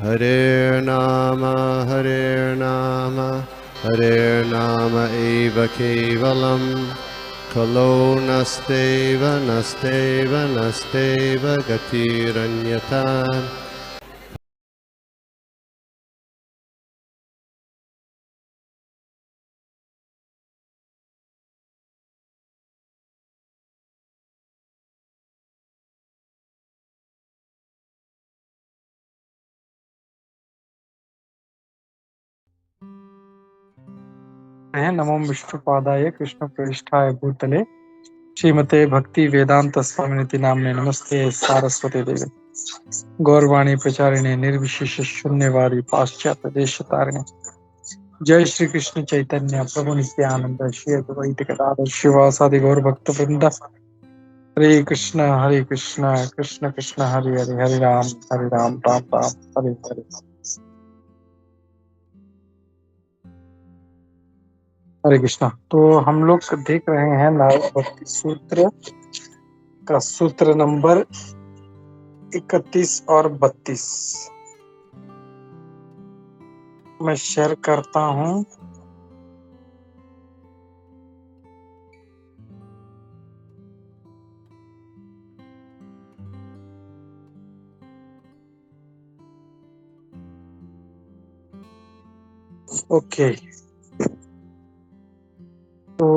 Hare Nama, Hare Nama eva kevalam, Kalo nasteva, nasteva, nasteva gatiranyata. नमो विष्णुपादाय कृष्ण प्रेष्ठाय भूतले श्रीमते भक्ति वेदांत स्वामिनिति नामने नमस्ते सारस्वती देवी गौरवाणी प्रचारिणे निर्विशेष शून्यवादी पाश्चात्य देश तारिणे जय श्री कृष्ण चैतन्य प्रभु नित्यानंद श्री अद्वैत गदाधर शिवासादि गौर भक्त वृंद हरे कृष्ण कृष्ण कृष्ण हरे हरे हरे राम राम राम हरे हरे। हरे कृष्णा। तो हम लोग देख रहे हैं नारद भक्ति सूत्र का सूत्र नंबर 31 और 32 मैं शेयर करता हूं। ओके, तो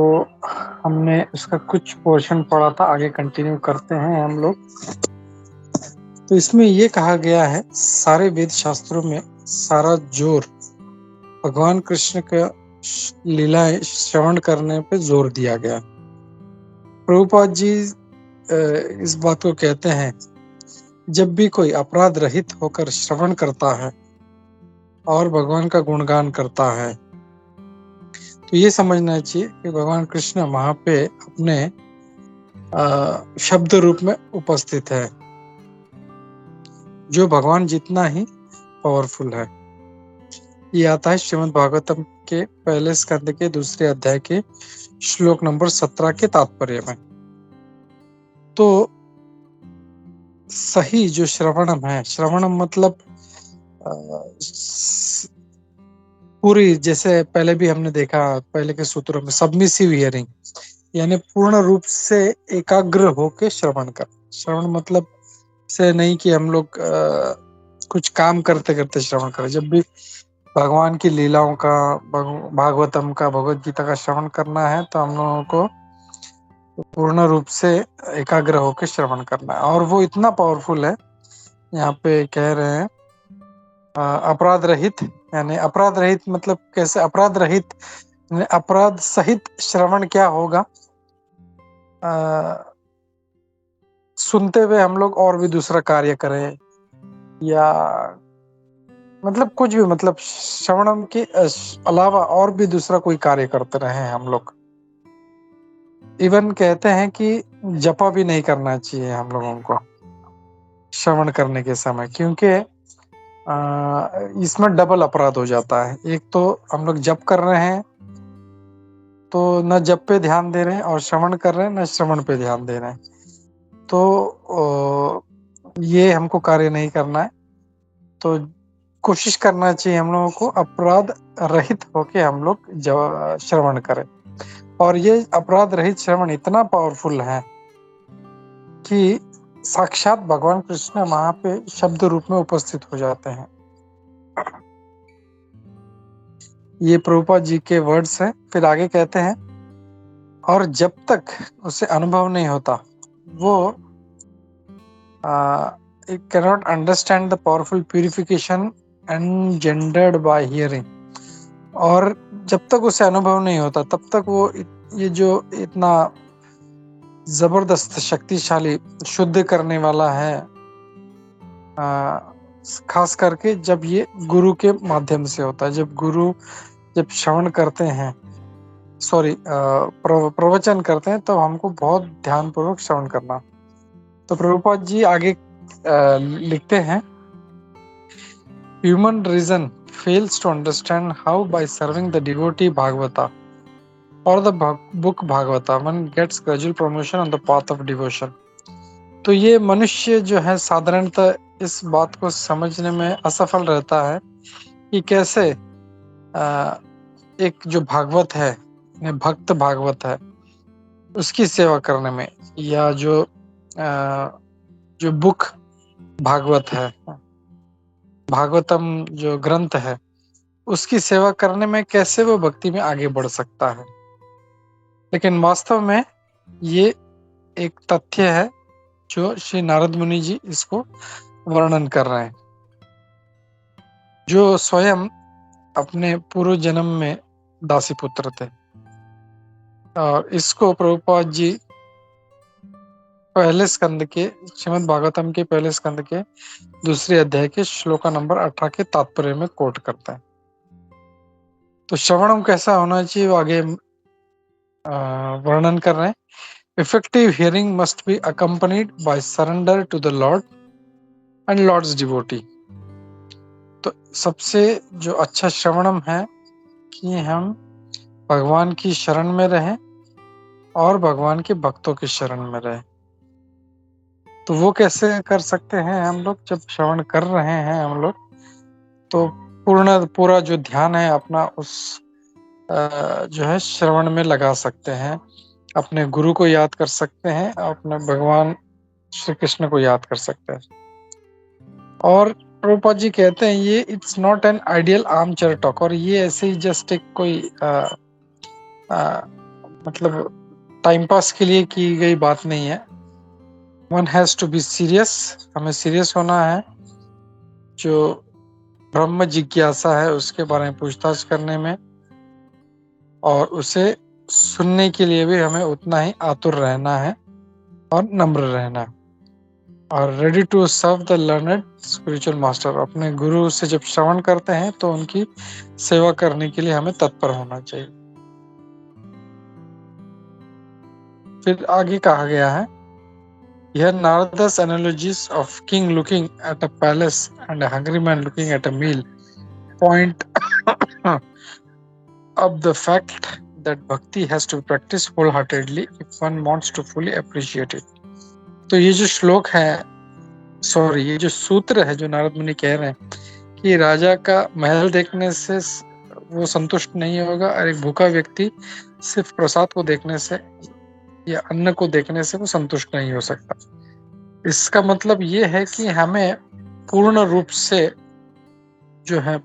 हमने उसका कुछ पोर्शन पढ़ा था, आगे कंटिन्यू करते हैं हम लोग। तो इसमें ये कहा गया है, सारे वेद शास्त्रों में सारा जोर भगवान कृष्ण का लीलाएं श्रवण करने पे जोर दिया गया। प्रभुपाद जी इस बात को कहते हैं, जब भी कोई अपराध रहित होकर श्रवण करता है और भगवान का गुणगान करता है तो ये समझना चाहिए कि भगवान कृष्ण वहां पे अपने शब्द रूप में उपस्थित है, जो भगवान जितना ही पावरफुल है। ये आता है श्रीमद् भागवतम के पहले स्कंद के दूसरे अध्याय के श्लोक नंबर 17 के तात्पर्य में। तो सही जो श्रवणम है, श्रवणम मतलब पूरी, जैसे पहले भी हमने देखा पहले के सूत्रों में, सबमिसिव हियरिंग, यानी पूर्ण रूप से एकाग्र होके श्रवण कर। श्रवण मतलब से नहीं कि हम लोग कुछ काम करते करते श्रवण करें। जब भी भगवान की लीलाओं का, भागवतम का, भगवत गीता का श्रवण करना है तो हम लोगों को पूर्ण रूप से एकाग्र होकर श्रवण करना है। और वो इतना पावरफुल है, यहाँ पे कह रहे हैं अपराध रहित, यानी अपराध रहित मतलब कैसे? अपराध रहित अपराध सहित श्रवण क्या होगा? सुनते हुए हम लोग और भी दूसरा कार्य करें, या मतलब कुछ भी, मतलब श्रवणम के अलावा और भी दूसरा कोई कार्य करते रहे हम लोग। इवन कहते हैं कि जपा भी नहीं करना चाहिए हम लोगों को श्रवण करने के समय, क्योंकि इसमें डबल अपराध हो जाता है। एक तो हम लोग जप कर रहे हैं तो न जप पे ध्यान दे रहे हैं, और श्रवण कर रहे हैं न श्रवण पे ध्यान दे रहे हैं, तो ये हमको कार्य नहीं करना है। तो कोशिश करना चाहिए हम लोगों को अपराध रहित होके हम लोग श्रवण करें। और ये अपराध रहित श्रवण इतना पावरफुल है कि साक्षात भगवान कृष्ण वहां पे शब्द रूप में उपस्थित हो जाते हैं। ये प्रभुपाद जी के वर्ड्स हैं। फिर आगे कहते हैं, और जब तक उसे अनुभव नहीं होता वो cannot understand the powerful purification engendered by hearing। और जब तक उसे अनुभव नहीं होता तब तक वो ये जो इतना जबरदस्त शक्तिशाली शुद्ध करने वाला है, खास करके जब ये गुरु के माध्यम से होता है। जब श्रवण करते हैं, सॉरी प्रवचन करते हैं, तो हमको बहुत ध्यान पूर्वक श्रवण करना। तो प्रभुपाद जी आगे लिखते हैं, human reason fails to understand how by serving the devotee Bhagavata or the book Bhagavata one gets gradual promotion on the path of devotion। तो ये मनुष्य जो है साधारणतः इस बात को समझने में असफल रहता है कि कैसे एक जो भागवत है, भक्त भागवत है, उसकी सेवा करने में, या जो बुक भागवत है, भागवतम जो ग्रंथ है, उसकी सेवा करने में कैसे वो भक्ति में आगे बढ़ सकता है। लेकिन वास्तव में ये एक तथ्य है जो श्री नारद मुनि जी इसको वर्णन कर रहे हैं, जो स्वयं अपने पूर्व जन्म में दासी पुत्र थे। और इसको प्रभुपाद जी पहले स्कंद के, श्रीमद् भागवतम के पहले स्कंद के दूसरे अध्याय के श्लोका नंबर 18 के तात्पर्य में कोट करते हैं। तो श्रवणम कैसा होना चाहिए वो आगे वर्णन कर रहे हैं। Effective hearing must be accompanied by surrender to the Lord and Lord's devotee. तो सबसे जो अच्छा श्रवणम है कि हम भगवान की शरण में रहें और भगवान के भक्तों की शरण में रहें। तो वो कैसे कर सकते हैं हम लोग? जब श्रवण कर रहे हैं हम लोग, तो पूरा जो ध्यान है अपना उस जो है श्रवण में लगा सकते हैं, अपने गुरु को याद कर सकते हैं, अपने भगवान श्री कृष्ण को याद कर सकते हैं। और प्रभुपाद जी कहते हैं ये it's not an ideal arm chair talk, और ये ऐसे ही जस्ट एक कोई मतलब टाइम पास के लिए की गई बात नहीं है। One has to be serious, हमें सीरियस होना है। जो ब्रह्म जिज्ञासा है उसके बारे में पूछताछ करने में, और उसे सुनने के लिए भी हमें उतना ही आतुर रहना है और नम्र रहना है, और ready to serve the learned spiritual master. अपने गुरु से जब श्रवण करते हैं तो उनकी सेवा करने के लिए हमें तत्पर होना चाहिए। फिर आगे कहा गया है, यह नारदा's analogies of king looking at a palace and a hungry man looking at a meal point of the fact that bhakti has to be practiced wholeheartedly if one wants to fully appreciate it। तो ये जो श्लोक है, ये जो सूत्र है जो नारद मुनि कह रहे हैं कि राजा का महल देखने से वो संतुष्ट नहीं होगा, और एक भूखा व्यक्ति सिर्फ प्रसाद को देखने से या अन्न को देखने से वो संतुष्ट नहीं हो सकता। इसका मतलब ये है कि हमें पूर्ण रूप से जो है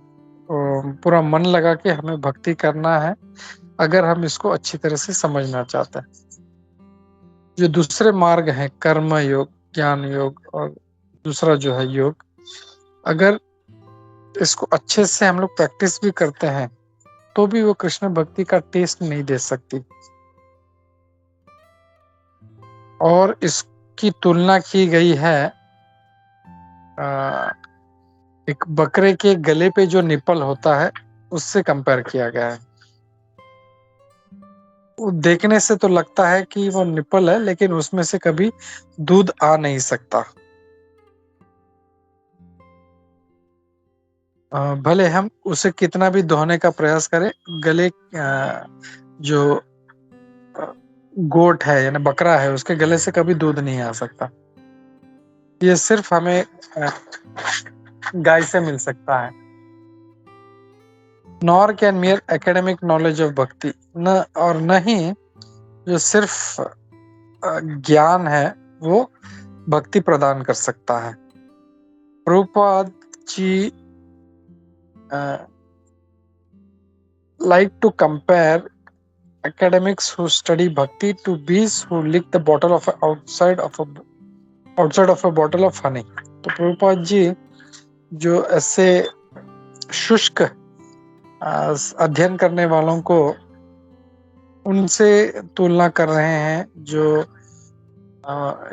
पूरा मन लगा के हमें भक्ति करना है, अगर हम इसको अच्छी तरह से समझना चाहते हैं। जो दूसरे मार्ग हैं, कर्म योग, ज्ञान योग, और दूसरा जो है योग, अगर इसको अच्छे से हम लोग प्रैक्टिस भी करते हैं तो भी वो कृष्ण भक्ति का टेस्ट नहीं दे सकती। और इसकी तुलना की गई है एक बकरे के गले पे जो निपल होता है उससे कंपेयर किया गया है। वो देखने से तो लगता है कि वो निपल है, लेकिन उसमें से कभी दूध आ नहीं सकता। भले हम उसे कितना भी धोने का प्रयास करें, गले जो गोट है यानी बकरा है उसके गले से कभी दूध नहीं आ सकता। ये सिर्फ हमें गाय से मिल सकता है। Nor can mayor academic knowledge of भक्ति, न और न ही जो सिर्फ ज्ञान है वो भक्ति प्रदान कर सकता है। Prabhupada ji like to compare academics who study bhakti to bees who lick the bottle of outside of a bottle of honey। तो प्रभुपाद जी जो ऐसे शुष्क अध्ययन करने वालों को उनसे तुलना कर रहे हैं जो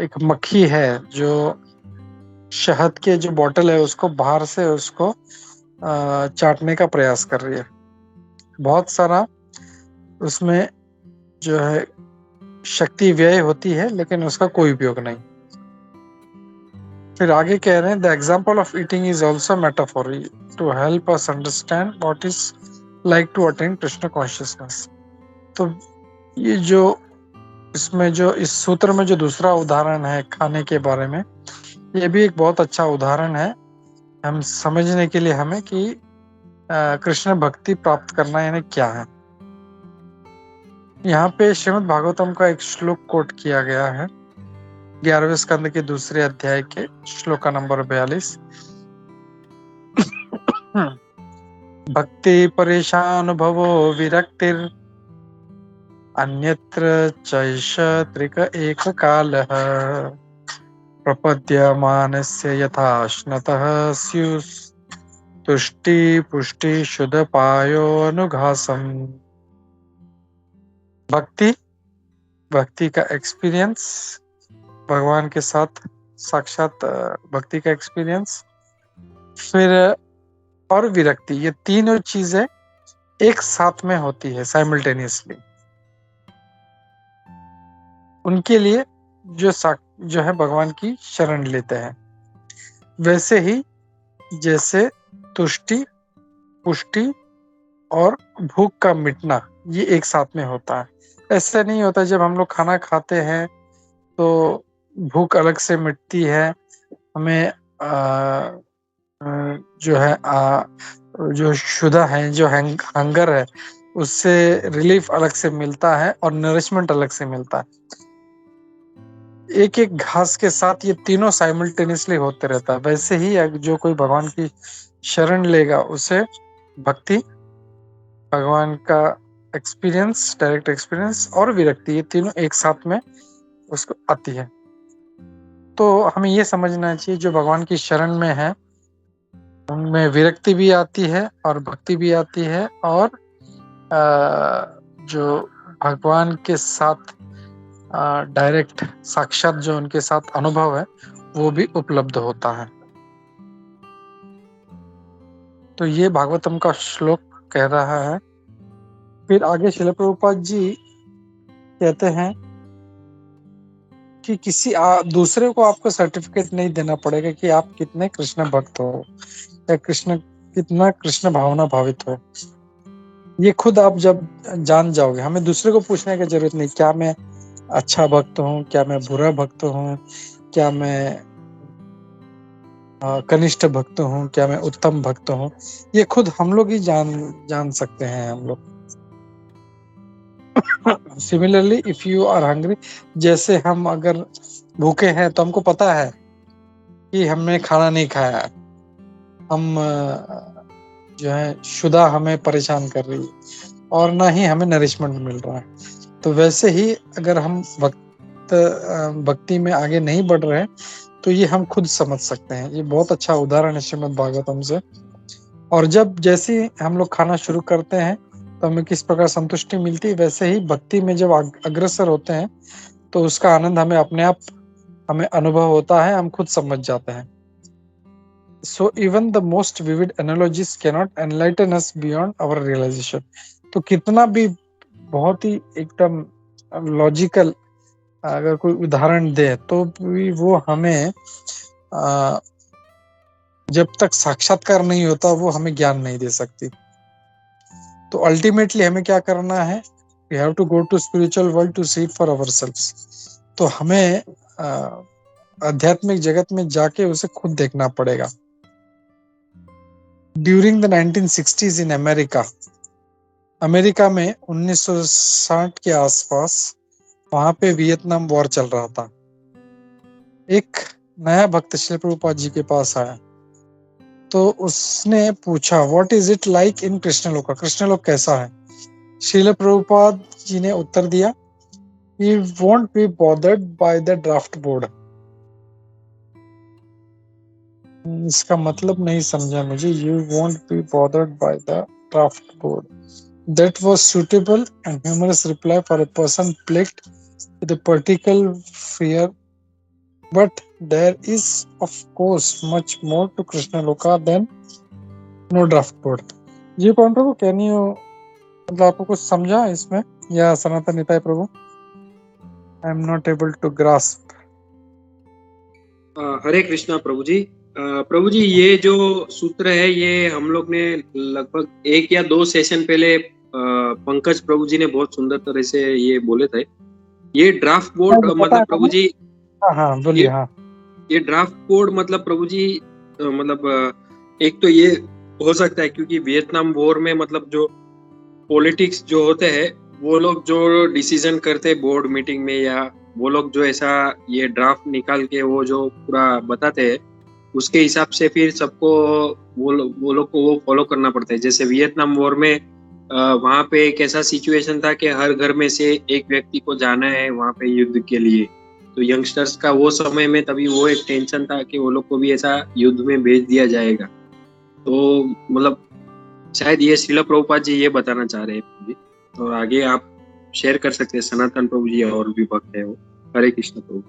एक मक्खी है जो शहद के जो बोतल है उसको बाहर से उसको चाटने का प्रयास कर रही है। बहुत सारा उसमें जो है शक्ति व्यय होती है, लेकिन उसका कोई उपयोग नहीं। फिर आगे कह रहे हैं, the example of eating is also metaphor to help us understand what is like to attain Krishna consciousness. तो ये जो इसमें जो इस सूत्र में जो दूसरा उदाहरण है खाने के बारे में, ये भी एक बहुत अच्छा उदाहरण है हम समझने के लिए हमें कि कृष्ण भक्ति प्राप्त करना यानी क्या है। यहाँ पे श्रीमद् भागवतम का एक श्लोक कोट किया गया है 11वें स्कंद के दूसरे अध्याय के श्लोका नंबर 42। भक्ति परेशान भवो विरक्तिर अन्यत्र चैष त्रिक एक कालः प्रपद्यमानस्य यथा श्नतः स्युस् तुष्टि पुष्टि शुद्ध पायो अनुघासम। भक्ति का एक्सपीरियंस, भगवान के साथ साक्षात भक्ति का एक्सपीरियंस, फिर और विरक्ति, ये तीनों चीजें एक साथ में होती है साइमल्टेनियसली। उनके लिए जो है भगवान की शरण लेते हैं। वैसे ही जैसे तुष्टि पुष्टि और भूख का मिटना ये एक साथ में होता है। ऐसा नहीं होता जब हम लोग खाना खाते हैं तो भूख अलग से मिटती है, हमें जो है जो शुदा है, जो हंगर है, उससे रिलीफ अलग से मिलता है और नरिशमेंट अलग से मिलता है। एक एक घास के साथ ये तीनों साइमल्टेनियसली होते रहता है। वैसे ही जो कोई भगवान की शरण लेगा उसे भक्ति, भगवान का एक्सपीरियंस, डायरेक्ट एक्सपीरियंस और विरक्ति, ये तीनों एक साथ में उसको आती है। तो हमें ये समझना चाहिए जो भगवान की शरण में है उनमें विरक्ति भी आती है और भक्ति भी आती है, और जो भगवान के साथ डायरेक्ट साक्षात जो उनके साथ अनुभव है वो भी उपलब्ध होता है। तो ये भागवतम का श्लोक कह रहा है। फिर आगे श्रील प्रभुपाद जी कहते हैं कि किसी दूसरे को आपको सर्टिफिकेट नहीं देना पड़ेगा कि आप कितने कृष्ण भक्त हो या कितना कृष्ण भावना भावित हो। ये खुद आप जब जान जाओगे, हमें दूसरे को पूछने की जरूरत नहीं क्या मैं अच्छा भक्त हूँ, क्या मैं बुरा भक्त हूँ, क्या मैं कनिष्ठ भक्त हूँ, क्या मैं उत्तम भक्त हूँ। ये खुद हम लोग ही जान सकते हैं हम लोग। Similarly if you are hungry, जैसे हम अगर भूखे हैं तो हमको पता है कि हमने खाना नहीं खाया, हम जो है शुदा हमें परेशान कर रही है और ना ही हमें नरिशमेंट मिल रहा है। तो वैसे ही अगर हम भक्ति में आगे नहीं बढ़ रहे तो ये हम खुद समझ सकते हैं। ये बहुत अच्छा उदाहरण है श्रीमद् भागवतम से। और जब जैसे हम लोग खाना शुरू करते हैं तो हमें किस प्रकार संतुष्टि मिलती है, वैसे ही भक्ति में जब अग्रसर होते हैं तो उसका आनंद हमें अपने आप हमें अनुभव होता है, हम खुद समझ जाते हैं। So even the most vivid analogies cannot enlighten us beyond our realization. तो कितना भी बहुत ही एकदम लॉजिकल अगर कोई उदाहरण दे तो भी वो हमें जब तक साक्षात्कार नहीं होता वो हमें ज्ञान नहीं दे सकती। तो अल्टीमेटली हमें क्या करना है, we have to go to spiritual world to see it for ourselves. तो हमें आध्यात्मिक जगत में जाके उसे खुद देखना पड़ेगा। During the 1960s in America में 1960 के आसपास वहां पे वियतनाम वॉर चल रहा था। एक नया भक्त श्रील प्रभुपाद जी के पास आया तो उसने पूछा what is it like in Krishnaloka, Krishnaloka कैसा है। श्रील प्रभुपाद जी ने उत्तर दिया he won't be bothered by the draft board. इसका मतलब नहीं समझा मुझे। You won't be bothered by the draft board. That was suitable and humorous reply for a person plagued with a particular fear, but there is of course much more to Krishna Loka than no draft board. जी कौन प्रभु, can you मतलब आपको कुछ समझा इसमें या सनातन निताय प्रभु? I am not able to grasp. हरे कृष्णा प्रभु जी। प्रभु जी ये जो सूत्र है ये हम लोग ने लगभग 1 या 2 सेशन पहले पंकज प्रभु जी ने बहुत सुंदर तरह से ये बोले थे। ये ड्राफ्ट बोर्ड मतलब प्रभु जी हाँ बोलिए। हाँ ये ड्राफ्ट कोड मतलब प्रभु जी एक तो ये हो सकता है क्योंकि वियतनाम वॉर में मतलब जो पॉलिटिक्स जो होते हैं वो लोग जो डिसीजन करते बोर्ड मीटिंग में, या वो लोग जो ऐसा ये ड्राफ्ट निकाल के वो जो पूरा बताते हैं उसके हिसाब से फिर सबको वो लोग को वो फॉलो करना पड़ता है। जैसे वियतनाम वॉर में वहां पे एक ऐसा सिचुएशन था कि हर घर में से एक व्यक्ति को जाना है वहां पे युद्ध के लिए। तो यंगस्टर्स का वो समय में तभी वो एक टेंशन था कि वो लोग को भी ऐसा युद्ध में भेज दिया जाएगा। तो मतलब शायद ये श्रील प्रभुपाद जी ये बताना चाह रहे हैं प्रभु जी। तो आगे आप शेयर कर सकते हैं, सनातन प्रभु जी और भी भक्त है वो। हरे कृष्ण प्रभु।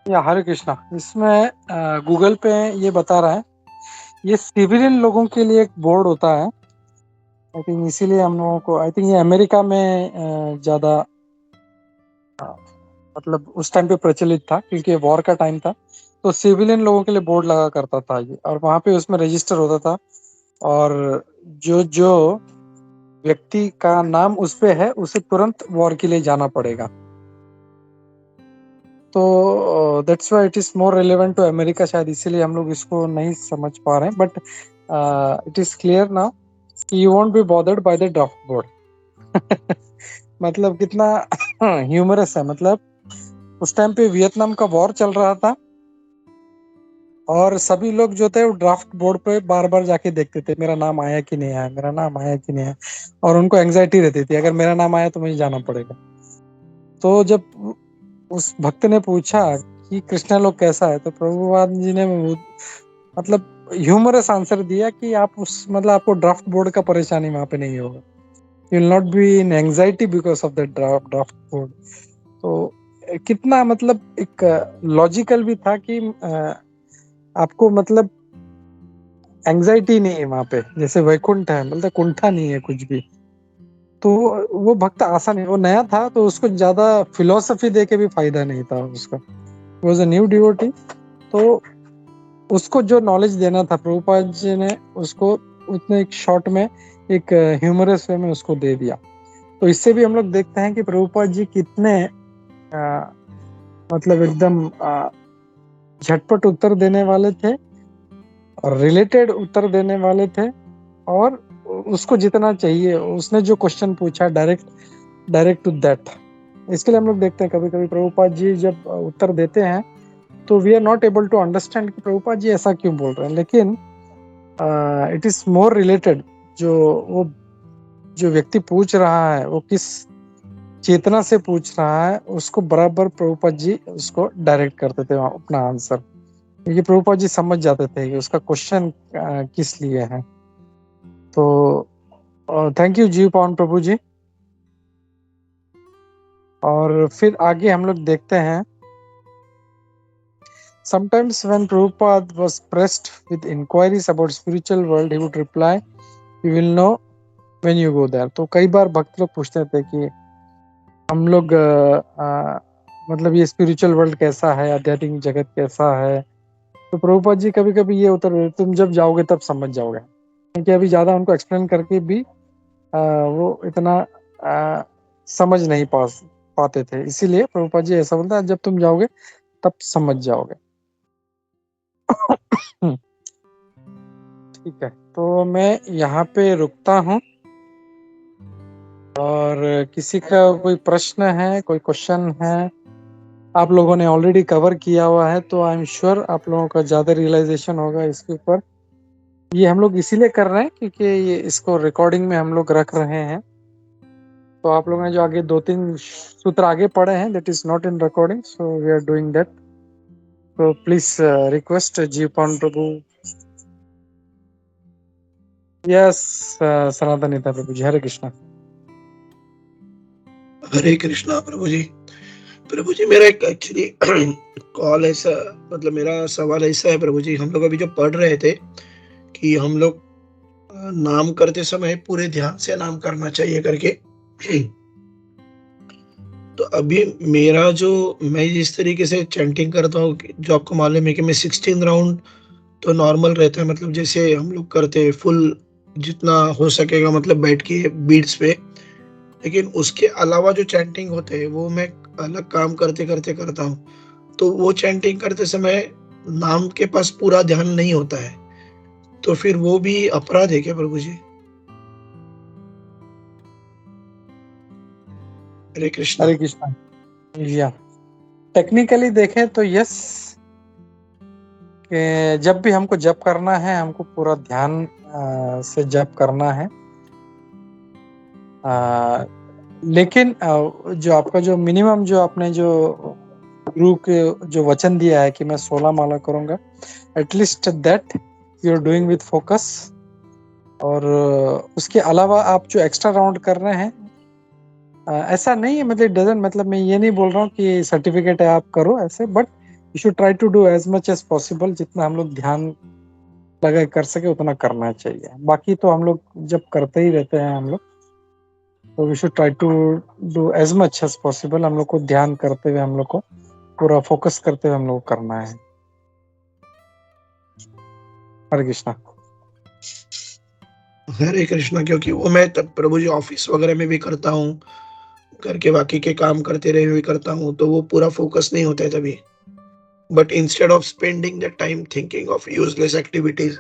या हरे कृष्णा, इसमें गूगल पे ये बता रहा है, ये सिविलियन लोगों के लिए एक बोर्ड होता है। आई थिंक इसीलिए हम लोगों को, आई थिंक ये अमेरिका में ज्यादा मतलब उस टाइम पे प्रचलित था क्योंकि वॉर का टाइम था। तो सिविलियन लोगों के लिए बोर्ड लगा करता था ये, और वहां पे उसमें रजिस्टर होता था, और जो जो व्यक्ति का नाम उस पे है उसे तुरंत वॉर के लिए जाना पड़ेगा। तो that's why it is more relevant to America, शायद इसीलिए हम लोग इसको नहीं समझ पा रहे हैं। But it is clear now, you won't be bothered by the draft board. मतलब कितना ह्यूमरस है। मतलब उस टाइम पे वियतनाम का वॉर चल रहा था, और सभी लोग जो थे वो ड्राफ्ट बोर्ड पे बार बार जाके देखते थे, मेरा नाम आया कि नहीं आया, मेरा नाम आया कि नहीं आया। और उनको एंग्जाइटी रहती थी, अगर मेरा नाम आया तो मुझे जाना पड़ेगा। तो जब उस भक्त ने पूछा कि कृष्णा लोग कैसा है, तो प्रभुपाद जी ने मतलब ह्यूमरस आंसर दिया कि आप उस मतलब आपको ड्राफ्ट बोर्ड का परेशानी वहां पे नहीं होगा, you will not be in anxiety because of that draft board. तो कितना मतलब एक लॉजिकल भी था कि आपको मतलब एंग्जाइटी नहीं है वहां पे, जैसे वैकुंठ है, मतलब कुंठा नहीं है कुछ भी। तो वो भक्त आसान है, वो नया था तो उसको ज्यादा फिलोसफी दे के भी फायदा नहीं था उसका। वॉज अ न्यू डिवोटी, तो उसको जो नॉलेज देना था प्रभुपाद जी ने उसको उतने एक शॉर्ट में एक ह्यूमरस वे में उसको दे दिया। तो इससे भी हम लोग देखते हैं कि प्रभुपाद जी कितने मतलब एकदम झटपट उत्तर देने वाले थे, और रिलेटेड उत्तर देने वाले थे, और उसको जितना चाहिए उसने जो क्वेश्चन पूछा डायरेक्ट टू दैट। इसके लिए हम लोग देखते हैं कभी कभी प्रभुपाद जी जब उत्तर देते हैं तो we are not able to understand कि प्रभुपाद जी ऐसा क्यों बोल रहे हैं, लेकिन इट इज मोर रिलेटेड। वो जो व्यक्ति पूछ रहा है वो किस चेतना से पूछ रहा है, उसको बराबर प्रभुपाद जी उसको डायरेक्ट करते थे अपना आंसर, क्योंकि प्रभुपाद जी समझ जाते थे कि उसका क्वेश्चन किस लिए है। तो थैंक यू जीव पवन प्रभु जी। और फिर आगे हम लोग देखते हैं, sometimes when Prabhupada was pressed with inquiries about spiritual world, he would reply, you will know when you go there। तो कई बार भक्त लोग पूछते थे कि हम लोग मतलब ये स्पिरिचुअल वर्ल्ड कैसा है, आध्यात्मिक जगत कैसा है। तो प्रभुपाद जी कभी कभी ये उत्तर देते, तुम जब जाओगे तब समझ जाओगे, क्योंकि अभी ज्यादा उनको एक्सप्लेन करके भी वो इतना समझ नहीं पाते थे। इसीलिए प्रभुपाद जी ऐसा बोलता है, जब तुम जाओगे तब समझ जाओगे। ठीक है, तो मैं यहाँ पे रुकता हूँ, और किसी का कोई प्रश्न है, कोई क्वेश्चन है, आप लोगों ने ऑलरेडी कवर किया हुआ है तो आई एम श्योर आप लोगों का ज्यादा रियलाइजेशन होगा इसके ऊपर। ये हम लोग इसीलिए कर रहे हैं क्योंकि ये इसको रिकॉर्डिंग में हम लोग रख रहे हैं। तो आप लोगों ने जो आगे 2-3 सूत्र आगे पढ़े हैं, that is not in recording, so we are doing that. तो please request Jiva Pavan Prabhu. Yes, सनातन नेता प्रभु जी, हरे कृष्णा। हरे कृष्णा प्रभु जी। प्रभु जी मेरा एक एक्चुअली कॉल ऐसा, मतलब मेरा सवाल ऐसा है प्रभु जी, हम लोग अभी जो पढ़ रहे थे कि हम लोग नाम करते समय पूरे ध्यान से नाम करना चाहिए करके। तो अभी मेरा जो, मैं जिस तरीके से चैंटिंग करता हूँ, जो आपको मालूम है कि मैं 16 राउंड तो नॉर्मल रहता है, मतलब जैसे हम लोग करते हैं फुल जितना हो सकेगा, मतलब बैठ के बीट्स पे। लेकिन उसके अलावा जो चैंटिंग होते हैं वो मैं अलग काम करते करते करता हूँ। तो वो चैंटिंग करते समय नाम के पास पूरा ध्यान नहीं होता है, तो फिर वो भी अपराध है क्या प्रभु जी? हरे कृष्णा। हरे कृष्णा। या टेक्निकली देखें तो यस, कि जब भी हमको जप करना है हमको पूरा ध्यान से जप करना है। लेकिन जो आपका जो मिनिमम, जो आपने जो गुरु के जो वचन दिया है कि मैं 16 माला करूंगा, at least that you are doing with focus. और उसके अलावा आप जो एक्स्ट्रा राउंड कर रहे हैं, ऐसा नहीं है, मतलब डजंट, मतलब मैं ये नहीं बोल रहा हूँ कि सर्टिफिकेट है आप करो ऐसे, but you should try to do as much as possible. जितना हम लोग ध्यान लगा कर सके उतना करना चाहिए। बाकी तो हम लोग जब करते ही रहते हैं हम लोग, तो we should try to do as much as possible. हम लोग को ध्यान करते हुए, हम लोग को पूरा फोकस करते हुए हम लोग को करना है। हरे कृष्णा। हरे कृष्णा, क्योंकि वो मैं तब प्रभु जी ऑफिस वगैरह में भी करता हूँ, करके बाकी के काम करते रहे भी करता हूँ, तो वो पूरा फोकस नहीं होता है तभी। But instead of spending the time thinking of useless activities,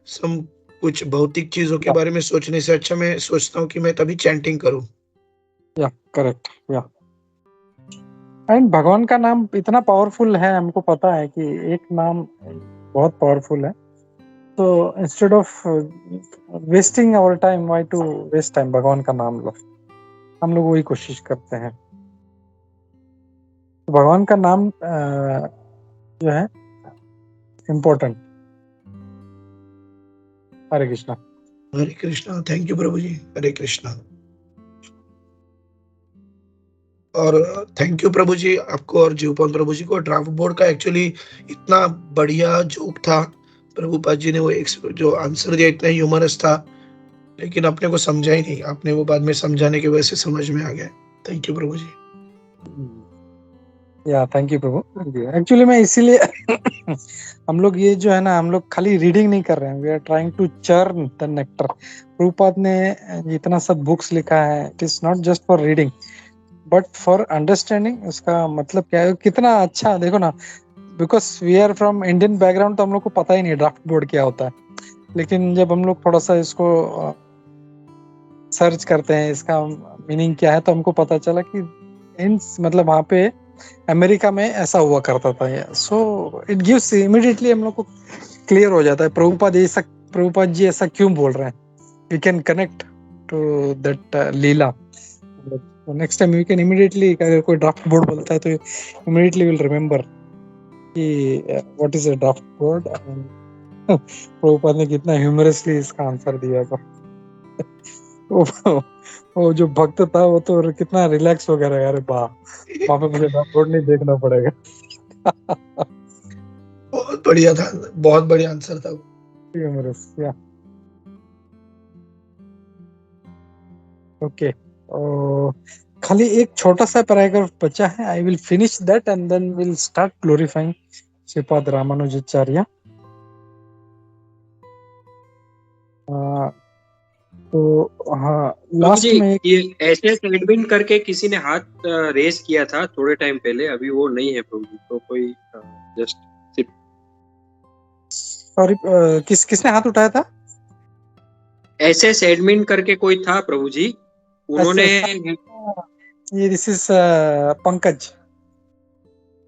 some कुछ भौतिक चीजों के बारे में सोचने से अच्छा मैं सोचता हूँ कि मैं तभी चैंटिंग करूँ। या करेक्ट। या एंड भगवान का नाम इतना पावरफुल है, हमको पता है कि एक नाम बहुत पावरफुल है। तो instead of wasting our time, why to waste time, भगवान का नाम लो। हम लोग वही कोशिश करते हैं। तो भगवान का नाम जो है important. Hare Krishna. Hare Krishna. Thank you Prabhu ji. Hare Krishna. और थैंक यू प्रभु जी आपको और जीवपन प्रभु जी को। ड्राफ्ट बोर्ड का एक्चुअली इतना बढ़िया जोक था, प्रभुपाद जी ने वो जो आंसर दिया इतना ह्यूमरस था, लेकिन अपने को समझा ही नहीं, आपने वो बाद में समझाने की वजह से समझ में आ गया। थैंक यू प्रभु जी। या थैंक यू प्रभु। एक्चुअली मैं इसीलिए हम लोग ये जो है ना, हम लोग खाली रीडिंग नहीं कर रहे हैं, we are trying to churn the nectar. Prabhupada ने इतना सब बुक्स लिखा है, it is not just for reading but for understanding. उसका मतलब क्या है, कितना अच्छा देखो ना, because we are from Indian background, तो हम लोग को पता ही नहीं ड्राफ्ट बोर्ड क्या होता है। लेकिन जब हम लोग थोड़ा सा इसको सर्च करते हैं, इसका मीनिंग क्या है, तो हमको पता चला कि मतलब वहाँ पे अमेरिका में ऐसा हुआ करता था। सो इट गिव्स इमीडिएटली, हम लोग को क्लियर हो जाता है प्रभुपाद जी ऐसा क्यों बोल रहे हैं। We can connect to that leela. Next time we can immediately, अगर कोई ड्राफ्ट बोर्ड बोलता है तो इमीडिएटली विल रिमेम्बर कि what is a draft board. Prabhupada ने कितना ह्यूमरसली इसका आंसर दिया था। वो जो भक्त था वो तो कितना रिलैक्स हो गया, यार वाह, वहां पे मुझे ड्राफ्ट बोर्ड नहीं देखना पड़ेगा। बहुत बढ़िया था, बहुत बढ़िया आंसर था। ह्यूमरस। या ओके। खाली एक छोटा सा पैराग्राफ बचा है, I will finish that and then will start glorifying Shripad Ramanujacharya. तो हाँ, प्रभु लास्ट जी, में ये एसएस एडमिन करके किसी ने हाथ रेस किया था थोड़े टाइम पहले, अभी वो नहीं है प्रभु जी, तो कोई जस्ट सॉरी, किसने हाथ उठाया था? एसएस एडमिन करके कोई था प्रभु जी, उन्होंने ये दिस इज पंकज,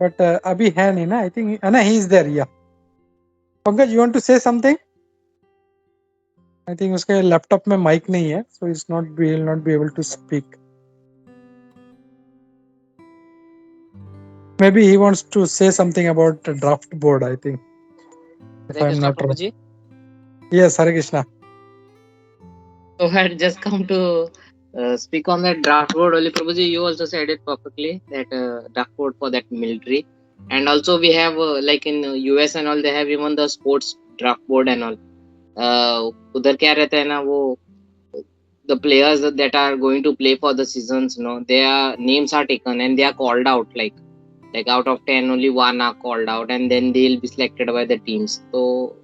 बट अभी है नहीं ना, आई थिंक ना, ही इज देयर। या Pankaj, you want to say something? I think उसके लैपटॉप में माइक नहीं है, so is not will not be able to speak. Maybe he wants to say something about the draft board, I think. If Hare I'm Krishna, not wrong. Prabhuji. Yes, Hare Krishna. So I had just come to speak on that draft board only, Prabhuji, you also said it perfectly, that draft board for that military. And also we have like in US and all, they have even the sports draft board and all. उधर क्या रहता है ना, वो the players that are going to play for the seasons, their names are taken and they are called out, like out of 10 only one are called out, and then they'll be selected by the teams. So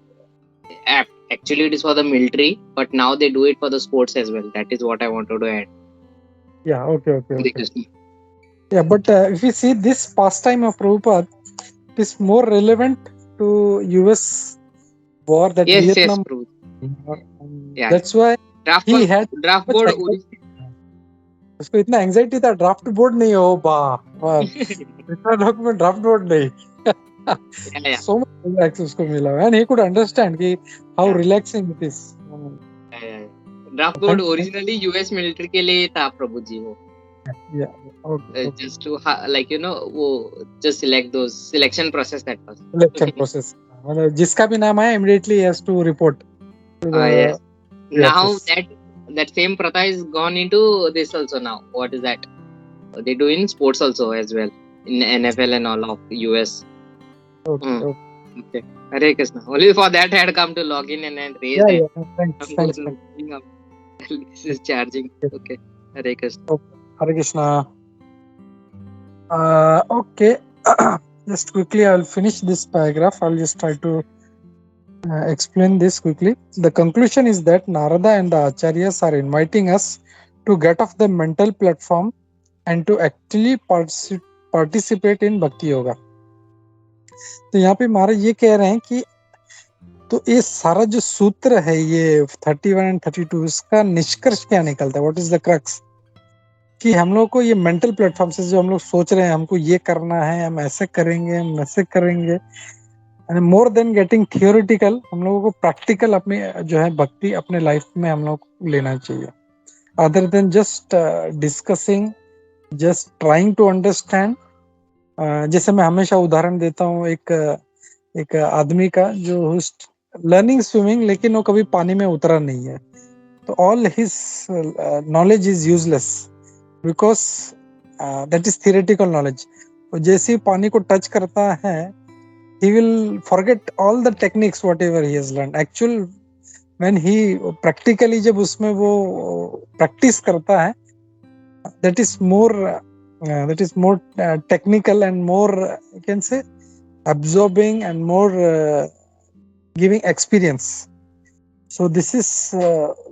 actually it is for the military, but now they do it for the sports as well. That is what I wanted to add. Yeah, okay. Because Yeah, but if you see this pastime of Prabhupada, it is more relevant to US war, that yes, Vietnam. Prabhu. Yeah, That's why draft he had draft much board anxiety. उसको इतना anxiety था, draft board नहीं हो इतना document draft board नहीं. yeah. So much relax उसको मिला, and he could understand कि how relaxing it is. Draft board originally US military के लिए था प्रभु जी, वो Yeah, okay. just to like वो just select those selection process, that was Selection process. मतलब जिसका भी नाम आया immediately he has to report to the yes. Now office. that same pratha is gone into this also now. What is that? They do in sports also as well, in NFL and all of US. Okay. Hare Krishna. Only for that I had come to log in and raise it. Yeah. Thanks. This is charging. Okay. Hare Krishna. Hare Krishna. Okay. Just quickly, I'll finish this paragraph. I'll just try to explain this quickly. The conclusion is that Narada and the Acharyas are inviting us to get off the mental platform and to actually participate in Bhakti Yoga. तो यहाँ पे महाराज ये कह रहे हैं कि तो ये सारा जो सूत्र है, ये 31 एंड 32, इसका निष्कर्ष क्या निकलता है? What is the crux? कि हम लोग को ये मेंटल प्लेटफॉर्म से जो हम लोग सोच रहे हैं हमको ये करना है, हम ऐसे करेंगे, हम वैसे करेंगे, and more than getting theoretical, हम लोगों को प्रैक्टिकल अपनी जो है भक्ति अपने लाइफ में हम लोग को लेना चाहिए, other than just discussing, just trying to understand. जैसे मैं हमेशा उदाहरण देता हूँ एक आदमी का जो लर्निंग स्विमिंग, लेकिन वो कभी पानी में उतरा नहीं है, तो all his knowledge is useless because that is theoretical knowledge. जैसे ही पानी को टच करता है, he will forget all the techniques whatever he has learned. Actual when he practically जब उसमें वो practice करता है, that is more technical and more you can say absorbing and more giving experience. So this is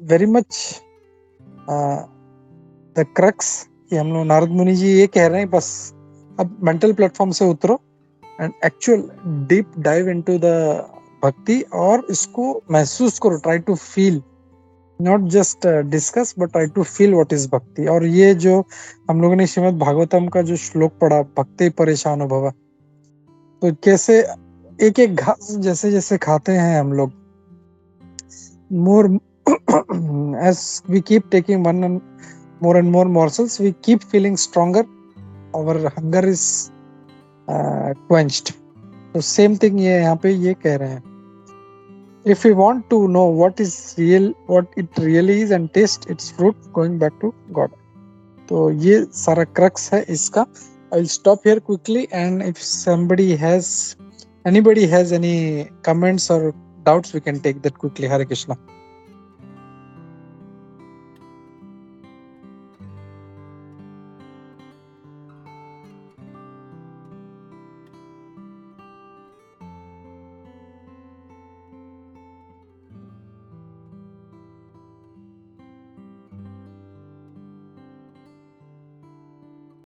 very much the crux कि हम लोग नारद मुनि जी ये कह रहे हैं, बस अब मेंटल प्लेटफॉर्म से उतरो and actual deep dive into the bhakti और इसको महसूस करो, try to feel, not just discuss but try to feel what is bhakti. और ये जो हम लोगों ने श्रीमद् भागवतम का जो श्लोक पढ़ा, भक्ति परेशान भव, तो कैसे एक एक घास जैसे जैसे खाते हैं हम लोग, मोर as we keep taking more and more morsels, we keep feeling stronger, our hunger is quenched. So same thing ये यहाँ पे ये कह रहे हैं, if we want to know what is real, what it really is and taste its fruit, going back to God. तो ये सारा crux है इसका. I will stop here quickly, and if anybody has any comments or doubts, we can take that quickly. Hare Krishna.